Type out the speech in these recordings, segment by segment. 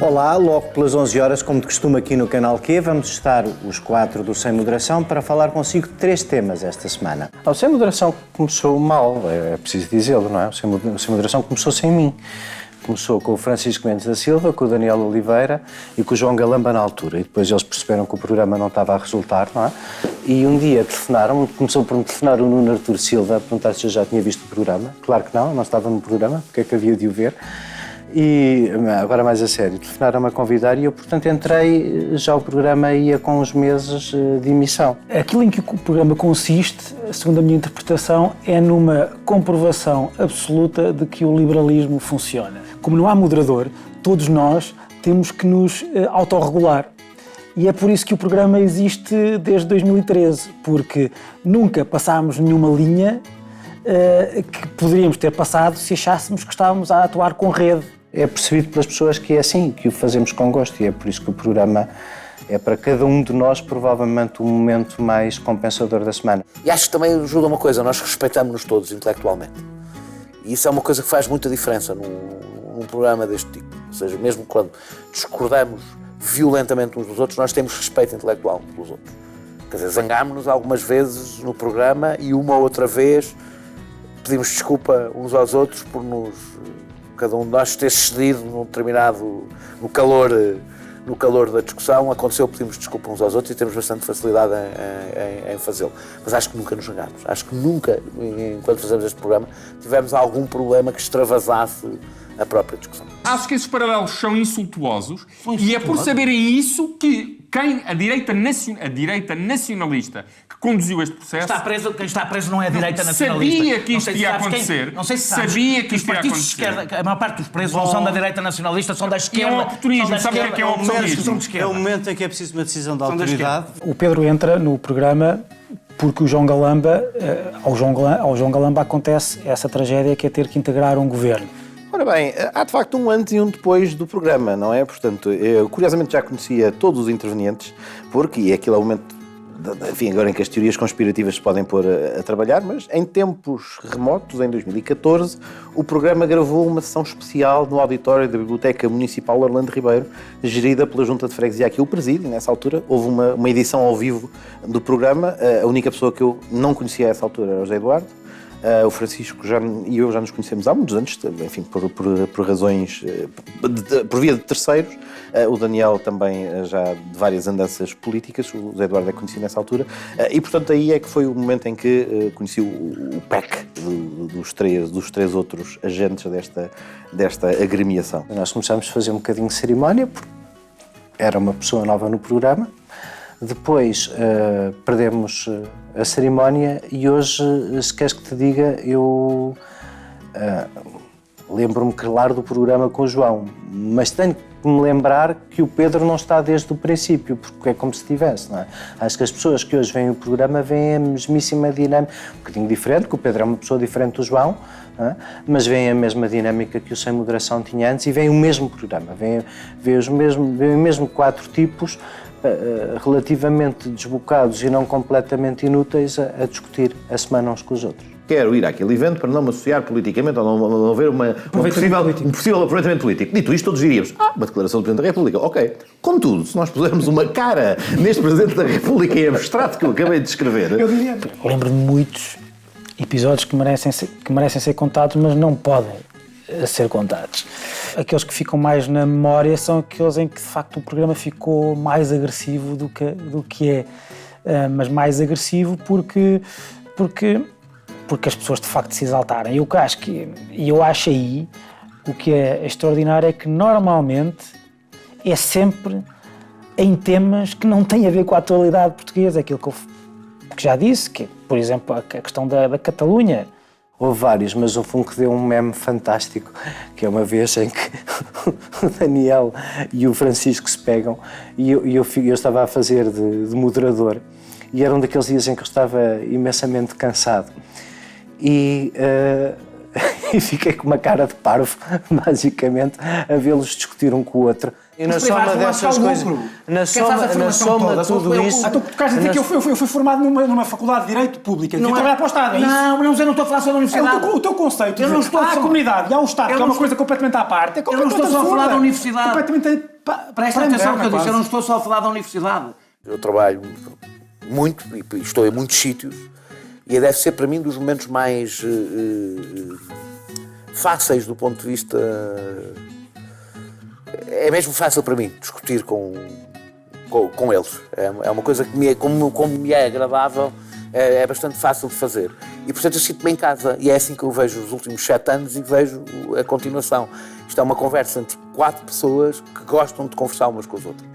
Olá, logo pelas 11 horas, como de costume aqui no Canal Q, vamos estar os 4 do Sem Moderação para falar consigo de 3 temas esta semana. O Sem Moderação começou mal, é preciso dizê-lo, não é? O Sem Moderação começou sem mim. Começou com o Francisco Mendes da Silva, com o Daniel Oliveira e com o João Galamba na altura. E depois eles perceberam que o programa não estava a resultar, não é? E um dia telefonaram, começou por me telefonar o Nuno Artur Silva a perguntar se eu já tinha visto o programa. Claro que não estava no programa, porque é que havia de o ver. E, agora mais a sério, telefonaram-me a convidar e eu, portanto, entrei, já o programa ia com uns meses de emissão. Aquilo em que o programa consiste, segundo a minha interpretação, é numa comprovação absoluta de que o liberalismo funciona. Como não há moderador, todos nós temos que nos autorregular. E é por isso que o programa existe desde 2013, porque nunca passámos nenhuma linha que poderíamos ter passado se achássemos que estávamos a atuar com rede. É percebido pelas pessoas que é assim, que o fazemos com gosto, e é por isso que o programa é para cada um de nós provavelmente o momento mais compensador da semana. E acho que também ajuda uma coisa, nós respeitamos-nos todos intelectualmente. E isso é uma coisa que faz muita diferença num programa deste tipo. Ou seja, mesmo quando discordamos violentamente uns dos outros, nós temos respeito intelectual pelos outros. Quer dizer, zangámos-nos algumas vezes no programa e uma ou outra vez pedimos desculpa uns aos outros por cada um de nós ter cedido num determinado, no calor da discussão. Aconteceu, pedimos desculpa uns aos outros e temos bastante facilidade em fazê-lo. Mas acho que nunca nos zangámos. Acho que nunca, enquanto fazemos este programa, tivemos algum problema que extravasasse a própria discussão. Acho que esses paralelos são insultuosos e é por saberem isso que a direita nacionalista que conduziu este processo... Quem está preso não é a direita nacionalista. Sabia que isto ia acontecer. Não sei se sabes, sabia que isto ia acontecer. Esquerda, a maior parte dos presos não são da direita nacionalista, são da esquerda. É um oportunismo. Sabe o que é um oportunismo? É o momento em que é preciso uma decisão de autoridade. O Pedro entra no programa porque o João Galamba, ao João Galamba acontece essa tragédia que é ter que integrar um governo. Ora bem, há de facto um antes e um depois do programa, não é? Portanto, eu curiosamente já conhecia todos os intervenientes, porque aquilo é o momento, enfim, agora em que as teorias conspirativas se podem pôr a trabalhar, mas em tempos remotos, em 2014, o programa gravou uma sessão especial no auditório da Biblioteca Municipal Orlando Ribeiro, gerida pela Junta de Freguesia que eu presido, e nessa altura houve uma edição ao vivo do programa. A única pessoa que eu não conhecia a essa altura era o José Eduardo. O Francisco e eu já nos conhecemos há muitos anos, enfim, por razões, por via de terceiros. O Daniel também já de várias andanças políticas, o José Eduardo é conhecido nessa altura. E, portanto, aí é que foi o momento em que conheci o PEC dos três outros agentes desta agremiação. Nós começámos a fazer um bocadinho de cerimónia, porque era uma pessoa nova no programa. Depois perdemos a cerimónia e hoje, se queres que te diga, eu lembro-me, claro, do programa com o João, mas tenho que me lembrar que o Pedro não está desde o princípio, porque é como se estivesse, não é? Acho que as pessoas que hoje veem o programa veem a mesmíssima dinâmica, um bocadinho diferente, que o Pedro é uma pessoa diferente do João, não é? Mas veem a mesma dinâmica que o Sem Moderação tinha antes e veem o mesmo programa, veem os mesmo 4 tipos, relativamente desbocados e não completamente inúteis a discutir a semana uns com os outros. Quero ir àquele evento para não me associar politicamente ou não haver um possível aproveitamento político. Dito isto, todos diríamos, uma declaração do Presidente da República, ok. Contudo, se nós pusermos uma cara neste Presidente da República em abstrato que eu acabei de descrever... Lembro-me de muitos episódios que merecem ser contados, mas não podem ser contados. Aqueles que ficam mais na memória são aqueles em que, de facto, o programa ficou mais agressivo do que é. Mas mais agressivo porque as pessoas, de facto, se exaltarem. Eu acho aí, o que é extraordinário é que, normalmente, é sempre em temas que não têm a ver com a atualidade portuguesa. Aquilo que já disse, que, por exemplo, a questão da Catalunha. Houve vários, mas houve um que deu um meme fantástico, que é uma vez em que o Daniel e o Francisco se pegam e eu estava a fazer de moderador e era um daqueles dias em que eu estava imensamente cansado e fiquei com uma cara de parvo, basicamente, a vê-los discutir um com o outro. E na Os soma privados vão lá dessas buscar o coisas, lucro. na Quem faz a soma formação toda, de tudo isso... Tu queres dizer que eu fui formado numa faculdade de Direito Público e fui trabalhar para o Estado, é isso? Não, eu não estou a falar só da universidade. O teu conceito, Eu não estou há a só- comunidade e há o Estado, Eu que é não uma coisa completamente à parte. É Eu não estou só a falar da universidade. Completamente... Presta atenção no que eu disse, eu não estou só a falar da universidade. Eu trabalho muito e estou em muitos sítios e deve ser para mim dos momentos mais fáceis do ponto de vista... É mesmo fácil para mim discutir com eles. É uma coisa que como me é agradável, é bastante fácil de fazer. E portanto eu sinto-me em casa e é assim que eu vejo os últimos 7 anos e vejo a continuação. Isto é uma conversa entre 4 pessoas que gostam de conversar umas com as outras.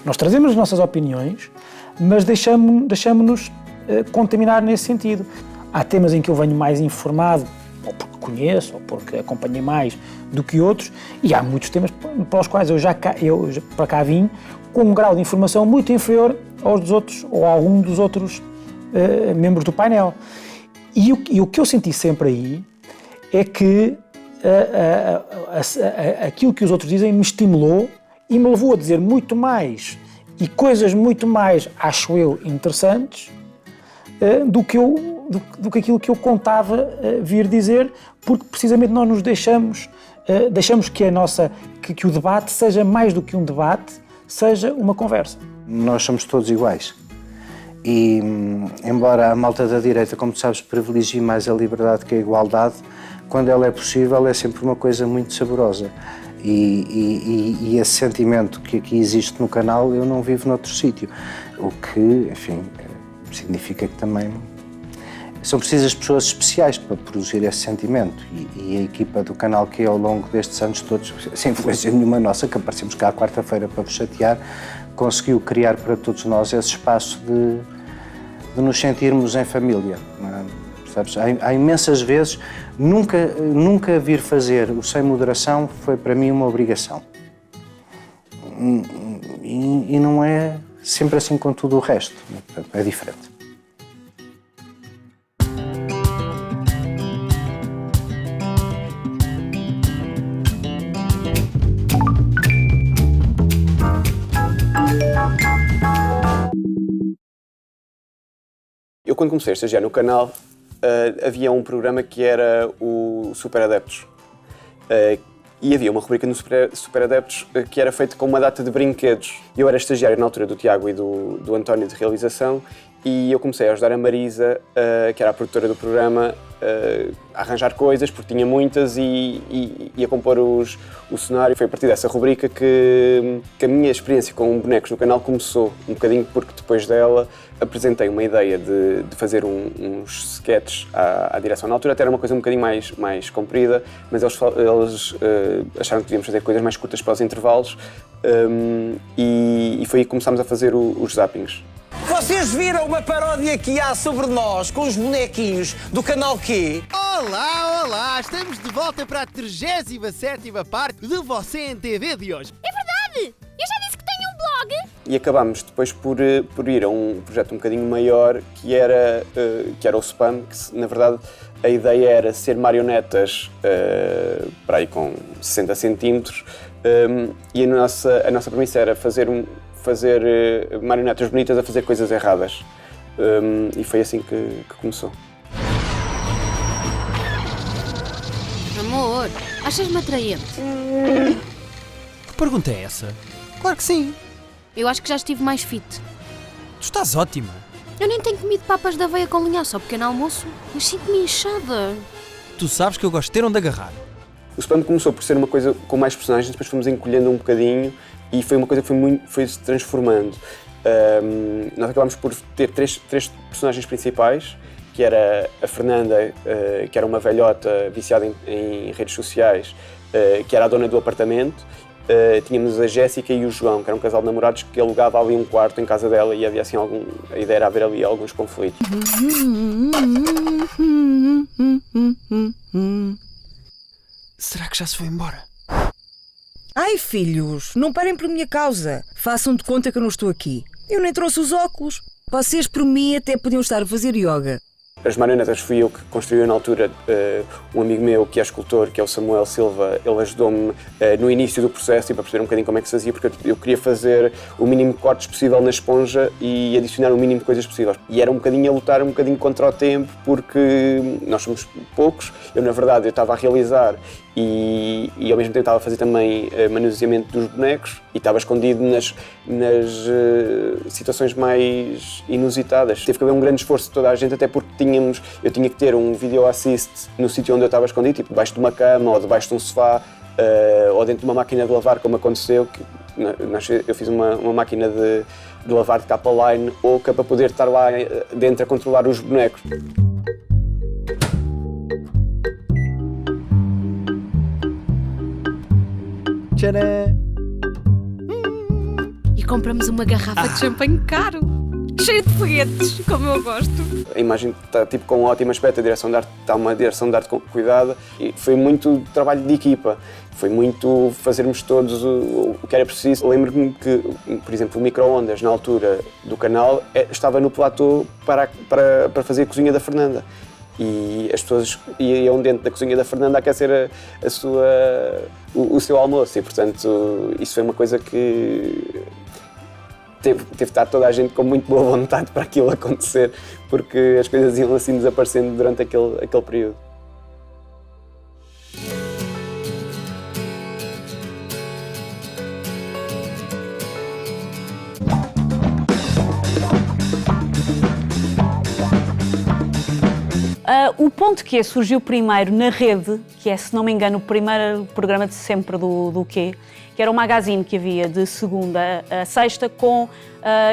Nós trazemos as nossas opiniões, mas deixamos-nos contaminar nesse sentido. Há temas em que eu venho mais informado, ou porque conheço, ou porque acompanhei mais do que outros, e há muitos temas para os quais eu para cá vim com um grau de informação muito inferior aos dos outros, ou a algum dos outros membros do painel. E o que eu senti sempre aí é que aquilo que os outros dizem me estimulou e me levou a dizer muito mais e coisas muito mais, acho eu, interessantes do que aquilo que eu contava vir dizer, porque precisamente nós nos deixamos que o debate seja mais do que um debate, seja uma conversa. Nós somos todos iguais. E, embora a malta da direita, como tu sabes, privilegie mais a liberdade que a igualdade, quando ela é possível é sempre uma coisa muito saborosa. E esse sentimento que aqui existe no canal eu não vivo noutro sítio. O que, enfim, significa que também são precisas pessoas especiais para produzir esse sentimento. E a equipa do canal que ao longo destes anos todos, sem influência nenhuma nossa, que aparecemos cá à quarta-feira para vos chatear, conseguiu criar para todos nós esse espaço de nos sentirmos em família. Sabes? Há imensas vezes, nunca vir fazer o Sem Moderação foi para mim uma obrigação. E não é sempre assim com tudo o resto, é diferente. Eu, quando comecei a estagiar no canal, havia um programa que era o Super Adeptos. E havia uma rubrica no Super Adeptos que era feita com uma data de brinquedos. Eu era estagiário na altura do Tiago e do António de realização e eu comecei a ajudar a Marisa, que era a produtora do programa, a arranjar coisas, porque tinha muitas e a compor o cenário. Foi a partir dessa rubrica que a minha experiência com bonecos no canal começou, um bocadinho porque depois dela apresentei uma ideia de fazer uns sketches à direção. Na altura até era uma coisa um bocadinho mais comprida, mas eles acharam que devíamos fazer coisas mais curtas para os intervalos e foi aí que começámos a fazer os zappings. Vocês viram uma paródia que há sobre nós com os bonequinhos do canal Q? Olá! Estamos de volta para a 37ª parte do Você em TV de hoje. É verdade! Eu já disse que tenho um blog! E acabámos depois por ir a um projeto um bocadinho maior que era o Spam, que na verdade a ideia era ser marionetas para aí com 60 centímetros e a nossa premissa era fazer marionetas bonitas a fazer coisas erradas. E foi assim que começou. Amor, achas-me atraente? Que pergunta é essa? Claro que sim. Eu acho que já estive mais fit. Tu estás ótima. Eu nem tenho comido papas da aveia com linhaça ao pequeno almoço, mas sinto-me inchada. Tu sabes que eu gosto de ter onde agarrar. O Spam começou por ser uma coisa com mais personagens, depois fomos encolhendo um bocadinho e foi uma coisa que foi se transformando. Nós acabámos por ter três personagens principais, que era a Fernanda, que era uma velhota viciada em redes sociais, que era a dona do apartamento. Tínhamos a Jéssica e o João, que era um casal de namorados que alugava ali um quarto em casa dela e havia assim a ideia era haver ali alguns conflitos. Será que já se foi embora? Ai, filhos, não parem por minha causa. Façam de conta que eu não estou aqui. Eu nem trouxe os óculos. Vocês, por mim, até podiam estar a fazer yoga. As marionetas fui eu que construí na altura. Um amigo meu que é escultor, que é o Samuel Silva, ele ajudou-me no início do processo e para perceber um bocadinho como é que se fazia, porque eu queria fazer o mínimo de cortes possível na esponja e adicionar o mínimo de coisas possíveis. E era um bocadinho a lutar um bocadinho contra o tempo, porque nós somos poucos. Eu, na verdade, eu estava a realizar e ao mesmo tempo estava a fazer também manuseamento dos bonecos e estava escondido nas situações mais inusitadas. Teve que haver um grande esforço de toda a gente, até porque eu tinha que ter um video assist no sítio onde eu estava escondido, tipo debaixo de uma cama ou debaixo de um sofá ou dentro de uma máquina de lavar, como aconteceu, que eu fiz uma máquina de lavar de capa line ou para poder estar lá dentro a controlar os bonecos. Tcharam! E compramos uma garrafa de champanhe caro, cheio de foguetes, como eu gosto. A imagem está tipo com um ótimo aspecto, a direção de arte está uma direção de arte com cuidado e foi muito trabalho de equipa, foi muito fazermos todos o que era preciso. Lembro-me que, por exemplo, o micro-ondas na altura do canal estava no platô para fazer a cozinha da Fernanda. E as pessoas iam dentro da cozinha da Fernanda a aquecer o seu almoço e, portanto, isso foi uma coisa que teve de estar toda a gente com muito boa vontade para aquilo acontecer, porque as coisas iam assim desaparecendo durante aquele período. O Ponto Q surgiu primeiro na Rede, que é, se não me engano, o primeiro programa de sempre do Q, que era um magazine que havia de segunda a sexta com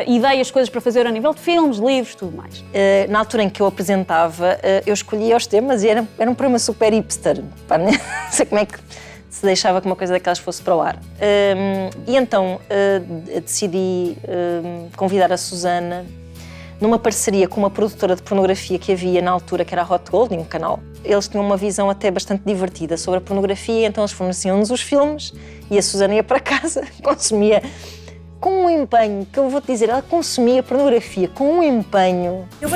ideias, coisas para fazer a nível de filmes, livros, tudo mais. Na altura em que eu apresentava, eu escolhia os temas e era um programa super hipster. Pá, não sei como é que se deixava que uma coisa daquelas fosse para o ar. E então decidi convidar a Susana numa parceria com uma produtora de pornografia que havia na altura, que era a Hot Gold, um canal. Eles tinham uma visão até bastante divertida sobre a pornografia, então eles forneciam-nos os filmes e a Susana ia para casa, consumia com um empenho, que eu vou-te dizer, ela consumia pornografia com um empenho. Eu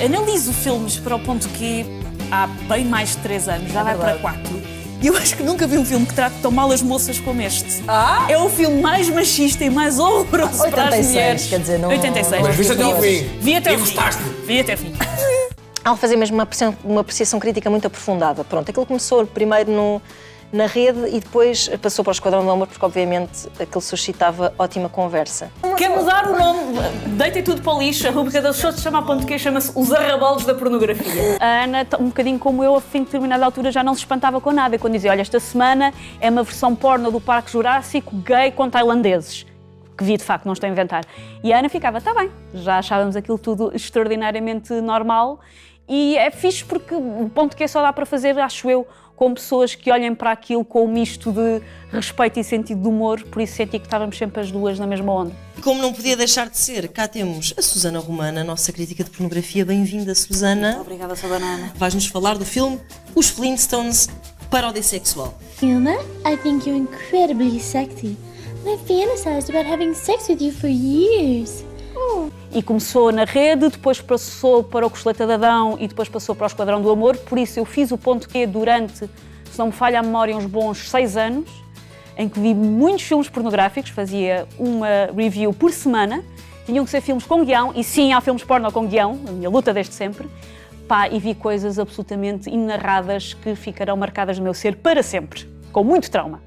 analiso filmes para o Ponto Q há bem mais de 3 anos, já vai para 4. E eu acho que nunca vi um filme que trate tão mal as moças como este. É o filme mais machista e mais horroroso para as mulheres. Quer dizer, não... 86. Mas viste até ao fim. Vi até ao fim. Gostaste? Vi até ao fim. Ela fazia mesmo uma apreciação crítica muito aprofundada. Pronto, aquilo começou primeiro na Rede e depois passou para o Esquadrão do Amor, porque obviamente aquilo suscitava ótima conversa. Quer mudar o nome? Deitem tudo para o lixo. A rubrica das pessoas se chama Ponto Q, chama-se Os Arrabalos da Pornografia. A Ana, um bocadinho como eu, a fim de determinada altura já não se espantava com nada. Quando dizia, olha, esta semana é uma versão porno do Parque Jurássico gay com tailandeses. Que vi, de facto, não estou a inventar. E a Ana ficava, está bem, já achávamos aquilo tudo extraordinariamente normal. E é fixe porque o Ponto Q só dá para fazer, acho eu, com pessoas que olhem para aquilo com um misto de respeito e sentido de humor, por isso senti que estávamos sempre as duas na mesma onda. Como não podia deixar de ser, cá temos a Susana Romana, a nossa crítica de pornografia. Bem-vinda, Susana. Obrigada, Susana Ana. Vais-nos falar do filme Os Flintstones, paródia sexual. Fiona, I think you're incredibly sexy. I fantasized about having sex with you for years. E começou na Rede, depois passou para o Costeleta de Adão e depois passou para o Esquadrão do Amor, por isso eu fiz o Ponto Q durante, se não me falha a memória, uns bons 6 anos, em que vi muitos filmes pornográficos, fazia uma review por semana, tinham que ser filmes com guião, e sim, há filmes porno com guião, a minha luta desde sempre, e vi coisas absolutamente inenarradas que ficarão marcadas no meu ser para sempre, com muito trauma.